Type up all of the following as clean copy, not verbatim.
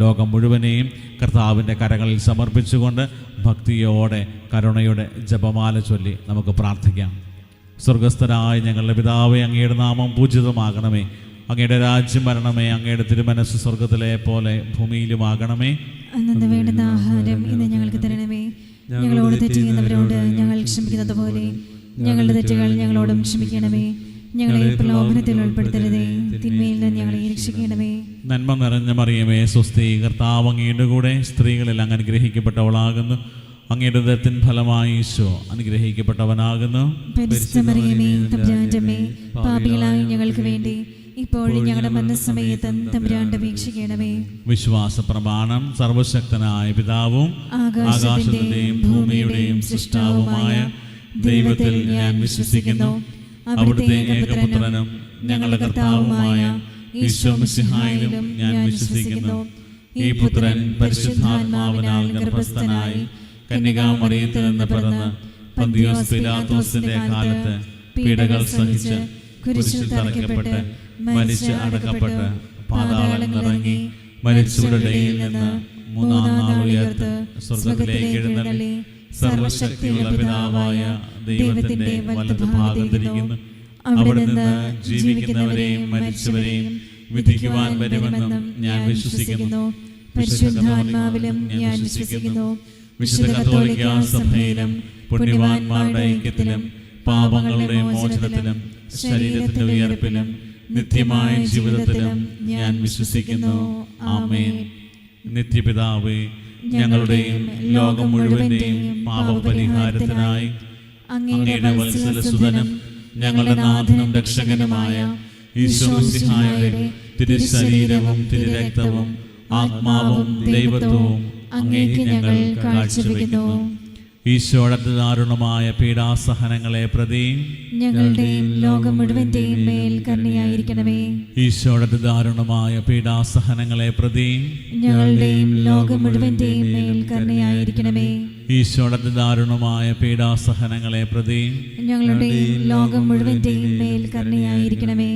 ലോകം മുഴുവനെയും കർത്താവിൻ്റെ കരങ്ങളിൽ സമർപ്പിച്ചുകൊണ്ട് ഭക്തിയോടെ കരുണയുടെ ജപമാല ചൊല്ലി നമുക്ക് പ്രാർത്ഥിക്കാം. സ്വർഗസ്ഥനായ ഞങ്ങളുടെ പിതാവേ, അങ്ങയുടെ നാമം പൂജിതമാകണമേ. അങ്ങയുടെ രാജ്യം വരണമേ. അങ്ങയുടെ തിരുമനസ്സ് സ്വർഗത്തിലെ പോലെ ഭൂമിയിലുമാകണമേ. അന്നു വേണ്ടുന്ന ആഹാരം ഇന്ന് ഞങ്ങൾക്ക് തരണമേ. ഞങ്ങളോട് തെറ്റ് ചെയ്യുന്നവരോട് ഞങ്ങൾ ക്ഷമിക്കുന്നത് പോലെ ഞങ്ങളുടെ തെറ്റുകൾ ഞങ്ങളോടും ക്ഷമിക്കണമേ. ഞങ്ങളെ പ്രലോഭനത്തിൽ ഉൾപ്പെടുത്തരുതേ, തിന്മയിൽ നിന്ന് ഞങ്ങളെ രക്ഷിക്കണമേ. നന്മ നിറഞ്ഞ മറിയമേ, സ്വസ്തി, കർത്താവ് അങ്ങയുടെ കൂടെ സ്ത്രീകളിൽ അങ്ങ് അനുഗ്രഹിക്കപ്പെട്ടവളാകുന്നു. അങ്ങയുടെ ഉദരത്തിൻ ഫലമായി ഈശോ അനുഗ്രഹിക്കപ്പെട്ടവനാകുന്നു. പരിശുദ്ധ മറിയമേ, തമ്പുരാന്റെ അമ്മേ, പാപികളായ ഞങ്ങൾക്ക് വേണ്ടി ഇപ്പോഴും ഞങ്ങളുടെ മരണസമയത്ത് തമ്പുരാന്റെ അപേക്ഷിക്കണമേ. വിശ്വാസ പ്രമാണം. സർവശക്തനായ പിതാവും ആകാശത്തിന്റെയും ഭൂമിയുടെയും സൃഷ്ടാവുമായ ദൈവത്തിൽ ഞാൻ വിശ്വസിക്കുന്നു. അവിടുത്തെ ഏകപുത്രനും ഞങ്ങളുടെ കർത്താവുമായ ഈശോ മിശിഹായിലും ഞാൻ വിശ്വസിക്കുന്നു. ഈ പുത്രൻ പരിശുദ്ധാത്മാവിനാൽ ഗർഭസ്ഥനായി കന്യകാമറിയത്തിൽ നിന്ന് പിറന്ന് പന്തിയോസ് പിലാത്തോസിന്റെ കാലത്ത് പീഡകൾ സഹിച്ച് കുരിശിൽ തറയ്ക്കപ്പെട്ട് മരിച്ച് അടക്കപ്പെട്ട് പാതാളങ്ങളിലിറങ്ങി മരിച്ചവരുടെ ഇടയിൽ നിന്ന് മൂന്നാം നാൾ ഉയർത്ത് സ്വർഗ്ഗത്തിലേക്ക് എഴുന്നള്ളി സർവശക്തിയുള്ള പിതാവായ ദൈവത്തിന്റെ വലതുഭാഗത്തിരിക്കുന്നു. അവിടെ നിന്ന് ജീവിക്കുന്നവരെയും മരിച്ചവരെയും വിധിക്കുവാൻ വരുമെന്നും ഞാൻ വിശ്വസിക്കുന്നു. പരിശുദ്ധാത്മാവിലും ഞാൻ വിശ്വസിക്കുന്നു. വിശുദ്ധ കത്തോലിക്കാ സഭയിലും പുണ്യവാന്മാരുടെ ഐക്യത്തിലും പാപങ്ങളുടെ മോചനത്തിലും ശരീരത്തിന്റെ ഉയർപ്പിലും നിത്യമായ ജീവിതത്തിലും ഞാൻ വിശ്വസിക്കുന്നു. ആമേൻ. നിത്യപിതാവേ, ഞങ്ങളുടെയും ലോകം മുഴുവന്റെയും പാപപരിഹാരത്തിനായി അങ്ങയുടെ വത്സലസുതനും ഞങ്ങളുടെ നാഥനും രക്ഷകനുമായ ഈശോ മിശിഹായുടെ തിരുശരീരവും തിരുരക്തവും ആത്മാവും ദൈവത്വവും അങ്ങേക്ക് ഞങ്ങൾ കാഴ്ചവെക്കുന്നു. ഈശോയുടെ ദാരുണമായ പീഡാസഹനങ്ങളെ പ്രതി ഞങ്ങളുടെയും ലോകം മുഴുവന്റെയും മേൽ കരുണയായിരിക്കണമേ. ഈശോയുടെ ദാരുണമായ പീഡാസഹനങ്ങളെ പ്രതി ഞങ്ങളുടെയും ലോകം മുഴുവന്റെയും മേൽ കരുണയായിരിക്കണമേ. ഈശോയുടെ ദാരുണമായ പീഡാസഹനങ്ങളെ പ്രതി ഞങ്ങളുടെയും ലോകം മുഴുവന്റെയും മേൽ കരുണയായിരിക്കണമേ.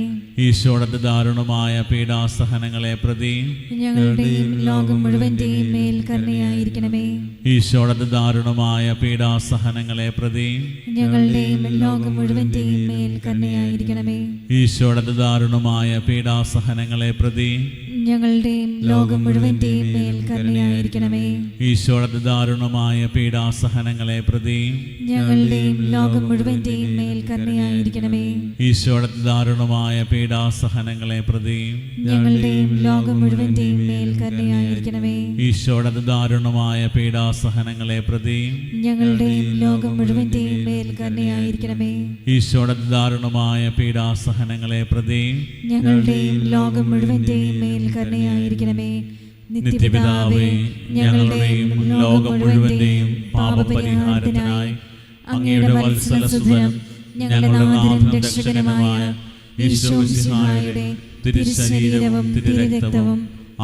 ഈശോയുടെ ദാരുണമായ പീഡാസഹനങ്ങളെ പ്രതി ഞങ്ങളുടെയും ലോകം മുഴുവന്റെയും മേൽ കരുണയായിരിക്കണമേ. ഈശോയുടെ ദാരുണമായ പീഡാസഹനങ്ങളെ പ്രതി ഞങ്ങളുടെയും ലോകം മുഴുവന്റെയും മേൽ കരുണയായിരിക്കണമേ. ഈശോയുടെ ദാരുണമായ പീഡാസഹനങ്ങളെ പ്രതി ഞങ്ങളുടെയും ലോകം മുഴുവന്റെയും മേൽ കരുണയായിരിക്കണമേ. ഈശോയുടെ ദാരുണമായ പീഡാസഹനങ്ങളെ പ്രതി ഞങ്ങളുടെയും ലോകം മുഴുവന്റെയും മേൽ കരുണയായിരിക്കണമേ. ഈശോയുടെ ദാരുണമായ പീഡാസഹനങ്ങളെ പ്രതി ഞങ്ങളുടെയും ലോകം മുഴുവന്റെയും മേൽ കരുണയായിരിക്കണമേ. ഈശോയുടെ ദാരുണമായ പീഡാസഹനങ്ങളെ പ്രതി ഞങ്ങളുടെയും ലോകം മുഴുവന്റെയും മേൽ കരുണയായിരിക്കണമേ. ഈശോയുടെ ദാരുണമായ പീഡാസഹനങ്ങളെ പ്രതി ഞങ്ങളുടെയും ലോകം മുഴുവന്റെയും മേൽ കരുണയായിരിക്കണമേ. നിത്യപിതാവേ, ഞങ്ങളുടെയും ലോകം മുഴുവന്റെയും പാപപരിഹാരത്തിനായി അങ്ങയുടെ വത്സലസുതനും ഞങ്ങളുടെ നാഥനും രക്ഷകനുമായ ഈശോ മിശിഹായുടെ തിരുശരീരവും തിരുരക്തവും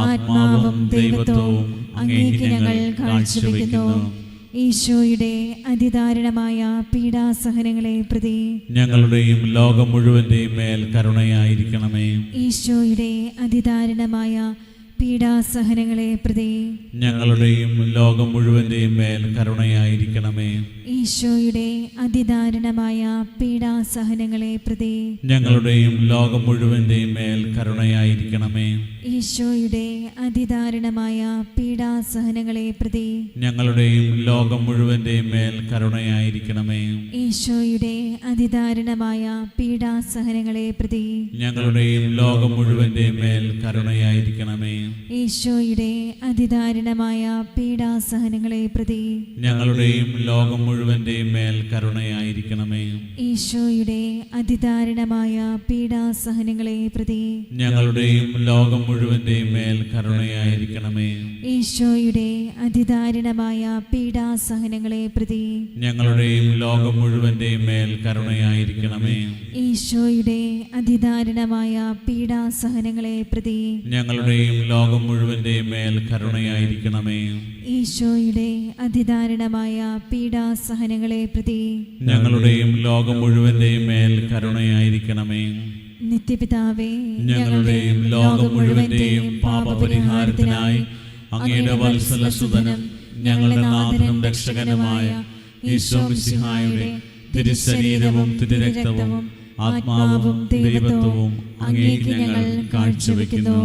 ആത്മാവും ദൈവത്വവും അങ്ങേക്ക് ഞങ്ങൾ കാഴ്ചവെക്കുന്നു. ഈശോയുടെ അതിദാരുണമായ പീഡാസഹനങ്ങളെ പ്രതി ഞങ്ങളുടെയും ലോകം മുഴുവന്റെയും മേൽ കരുണയായിരിക്കണമേ. ഈശോയുടെ അതിദാരുണമായ പീഡാസഹനങ്ങളെ പ്രതി ഞങ്ങളുടെയും ലോകം മുഴുവന്റെയും മേൽ കരുണയായിരിക്കണമേ. ഈശോയുടെ അതിദാരുണമായ പീഡാസഹനങ്ങളെ പ്രതി ഞങ്ങളുടെയും ലോകം മുഴുവന്റെയും മേൽ കരുണയായിരിക്കണമേ. ഈശോയുടെ അതിദാരുണമായ പീഡാസഹനങ്ങളെ പ്രതി ഞങ്ങളുടെയും ലോകം മുഴുവന്റെയും മേൽ കരുണയായിരിക്കണമേ. ഈശോയുടെ അതിദാരുണമായ പീഡാസഹനങ്ങളെ പ്രതി ഞങ്ങളുടെയും ലോകം മുഴുവന്റെയും മേൽ കരുണയായിരിക്കണമേ. ഈശോയുടെ അതിദാരുണമായ പീഡാസഹനങ്ങളെ പ്രതി ഞങ്ങളുടെയും ലോകം മുഴുവന്റെയും മേൽ കരുണയായിരിക്കണമേ. ഈശോയുടെ അതിദാരുണമായ പീഡാസഹനങ്ങളെ പ്രതി ഞങ്ങളുടെയും ലോകം മുഴുവന്റെയും മേൽ കരുണയായിരിക്കണമേ. ഈശോയുടെ അതിദാരുണമായ പീഡാസഹനങ്ങളെ പ്രതി ഞങ്ങളുടെയും ലോകം മുഴുവന്റെയും മേൽ കരുണയായിരിക്കണമേ. ഈശോയുടെ അതിദാരുണമായ പീഡാസഹനങ്ങളെ പ്രതി ഞങ്ങളുടെയും ലോകം മുഴുവന്റെയും മേൽ കരുണയായിരിക്കണമേ. ഈശോയുടെ അതിദാരുണമായ പീഡാസഹനങ്ങളെ പ്രതി ഞങ്ങളുടെയും ലോകം മുഴുവന്റെയും മേൽ കരുണയായിരിക്കണമേ. നിത്യപിതാവേ, ഞങ്ങളുടെയും ലോകം മുഴുവന്റെയും പാപപരിഹാരത്തിനായി അങ്ങയുടെ വത്സലസുതനും ഞങ്ങളുടെ നാഥനും രക്ഷകനുമായ ഈശോ മിശിഹായുടെ തിരുശരീരവും തിരുരക്തവും ആത്മാവും ദൈവത്വവും അങ്ങേക്ക് ഞങ്ങൾ കാഴ്ചവെക്കുന്നു.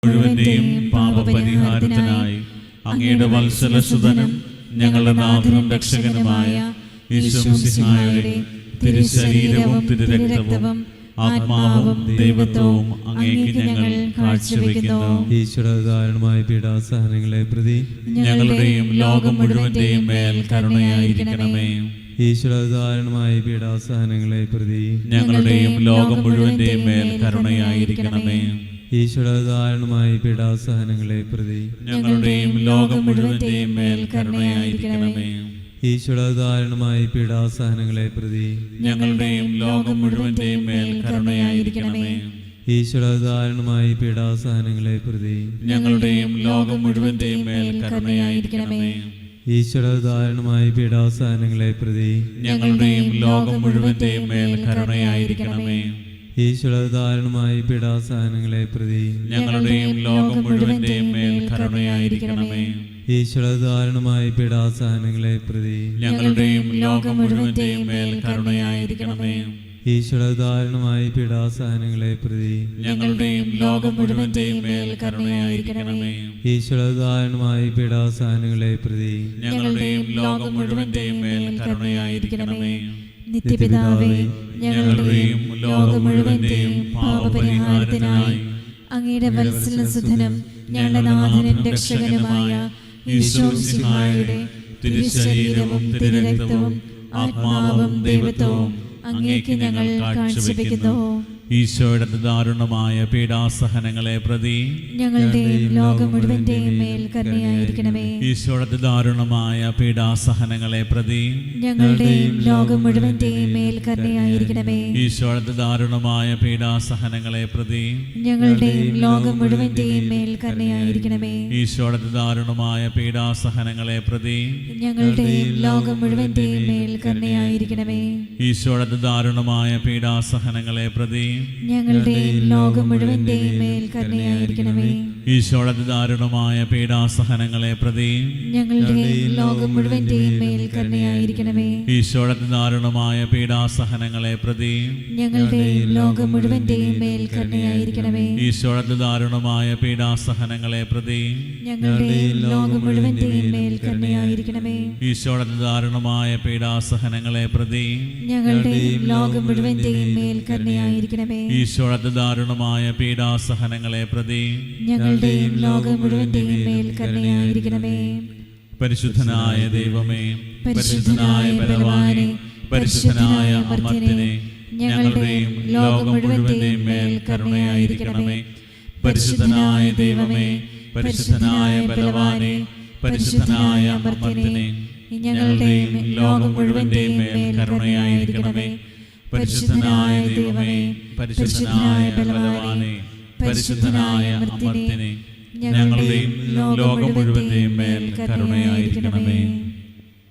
മുഴുവന്റെയും പാപപരിഹാരത്തിനായി അങ്ങയുടെ വത്സലസുതനും ഞങ്ങളുടെ നാഥനും രക്ഷകനുമായ ഈശോമിശിഹായുടെ തിരുശരീരവും തിരുരക്തവും ആത്മാവും ദൈവത്വവും അങ്ങേക്ക് ഞങ്ങൾ കാഴ്ചവെക്കുന്നു. ഈശ്വരധാരണമായ പീഡാസഹനങ്ങളെ പ്രതി ഞങ്ങളുടെയും ലോകം മുഴുവന്റെയും മേൽ കരുണയായിരിക്കണമേ. ഈശ്വരധാരണമായ പീഡാസഹനങ്ങളെ പ്രതി ഞങ്ങളുടെയും ലോകം മുഴുവന്റെയും മേൽ കരുണയായിരിക്കണമേ. ഈശ്വരധാരണമായ പീഡാസഹനങ്ങളെ പ്രതി ഞങ്ങളുടെയും ലോകം മുഴുവന്റെയും മേൽ കരുണയായിരിക്കണമേ. ഈശ്വരധാരണമായ പീഡാസഹനങ്ങളെ പ്രതി ഞങ്ങളുടെയും ലോകം മുഴുവന്റെയും മേൽ കരുണയായിരിക്കണമേ. ഈശ്വരധാരണമായ പീഡാസഹനങ്ങളെ പ്രതി ഞങ്ങളുടെയും ലോകം മുഴുവന്റെയും മേൽ കരുണയായിരിക്കണമേ. ഈശ്വരധാരണമായ പീഡാസഹനങ്ങളെ പ്രതി ഞങ്ങളുടെയും ലോകം മുഴുവന്റെയും മേൽ കരുണയായിരിക്കണമേ. ഈശ്വരധാരണമായ പീഡാസഹനങ്ങളെ പ്രതി ഞങ്ങളുടെയും ലോകം മുഴുവന്റെയും മേൽ കരുണയായിരിക്കണമേ. ഈശ്വരധാരണമായ പീഡാസഹനങ്ങളെ പ്രതി ഞങ്ങളുടെയും ലോകം മുഴുവന്റെയും മേൽ കരുണയായിരിക്കണമേ. ഈശ്വരധാരണമായ പീഡാസഹനങ്ങളെ പ്രതി ഞങ്ങളുടെയും ലോകം മുഴുവന്റെയും മേൽ കരുണയായിരിക്കണമേ. ഈശ്വരധാരണമായ പീഡാസഹനങ്ങളെ പ്രതി ഞങ്ങളുടെയും ലോകം മുഴുവന്റെയും മേൽ കരുണയായിരിക്കണമേ. നിത്യപിതാവേ, ഞങ്ങളുടെയും ലോകം മുഴുവന്റെയും പാപപരിഹാരത്തിനായി അങ്ങയുടെ വത്സലസുധനും ഞങ്ങളുടെ നാഥനും രക്ഷകനുമായ ഈശോമിശിഹായുടെ തിരുശരീരവും തിരുരക്തവും ആത്മാവും ദൈവത്വവും അങ്ങേക്ക് ഞങ്ങൾ കാഴ്ചവെക്കുന്നു. ഈശോയുടെ ദാരുണമായ പീഡാസഹനങ്ങളെ പ്രതി ഞങ്ങളുടെയും ലോകം മുഴുവന്റെയും മേൽ കരുണയായിരിക്കണമേ. ഈശോയുടെ ദാരുണമായ പീഡാസഹനങ്ങളെ പ്രതി ഞങ്ങളുടെയും ലോകം മുഴുവന്റെയും മേൽ കരുണയായിരിക്കണമേ. ഈശോയുടെ ദാരുണമായ പീഡാസഹനങ്ങളെ പ്രതി ഞങ്ങളുടെയും ലോകം മുഴുവന്റെയും മേൽ കരുണയായിരിക്കണമേ. ഈശോയുടെ ദാരുണമായ പീഡാസഹനങ്ങളെ പ്രതി ഞങ്ങളുടെയും ലോകം മുഴുവന്റെയും മേൽ കരുണയായിരിക്കണമേ. ഈശോയുടെ ദാരുണമായ പീഡാസഹനങ്ങളെ പ്രതി ഞങ്ങളുടെയും ലോകം മുഴുവന്റെയും മേൽ കരുണയായിരിക്കണമേ. ഈശോയുടെ ദാരുണമായ പീഡാസഹനങ്ങളെ പ്രതി ഞങ്ങളുടെയും ലോകം മുഴുവന്റെയും മേൽ കരുണയായിരിക്കണമേ. ഈശോയുടെ ദാരുണമായ പീഡാസഹനങ്ങളെ പ്രതി ഞങ്ങളുടെയും ലോകം മുഴുവന്റെയും മേൽ കരുണയായിരിക്കണമേ. ഈശോയുടെ ദാരുണമായ പീഡാസഹനങ്ങളെ പ്രതി ഞങ്ങളുടെയും ലോകം മുഴുവന്റെയും മേൽ കരുണയായിരിക്കണമേ. ഈശോയുടെ ദാരുണമായ പീഡാസഹനങ്ങളെ പ്രതി ഞങ്ങളുടെയും ലോകം മുഴുവന്റെയും മേൽ കരുണയായിരിക്കണമേ. ഈശോയുടെ ദാരുണമായ പീഡാസഹനങ്ങളെ പ്രതി ഞങ്ങളുടെയും ലോകം മുഴുവന്റെയും മേൽ കരുണയായിരിക്കണമേ. പരിശുദ്ധനായ ദൈവമേ, പരിശുദ്ധനായ ബലവാനെ, പരിശുദ്ധനായ അമർത്യനെ, ഞങ്ങളുടെയും ലോകം മുഴുവന്റെയും മേൽ കരുണയായിരിക്കണമേ. പരിശുദ്ധനായ ദൈവമേ, പരിശുദ്ധനായ ബലവാനെ, പരിശുദ്ധനായ അമർത്യനെ, ഞങ്ങളുടെയും ലോകം മുഴുവന്റെയും മേൽ കരുണയായിരിക്കണമേ. പരിശുദ്ധനായ ദൈവമേ, പരിശുദ്ധനായ ബലവാനെ, പരിശുദ്ധനായ അമർത്യനെ, ഞങ്ങളുടെയും ലോകം മുഴുവന്റെയും മേൽ കരുണയായിരിക്കണമേ.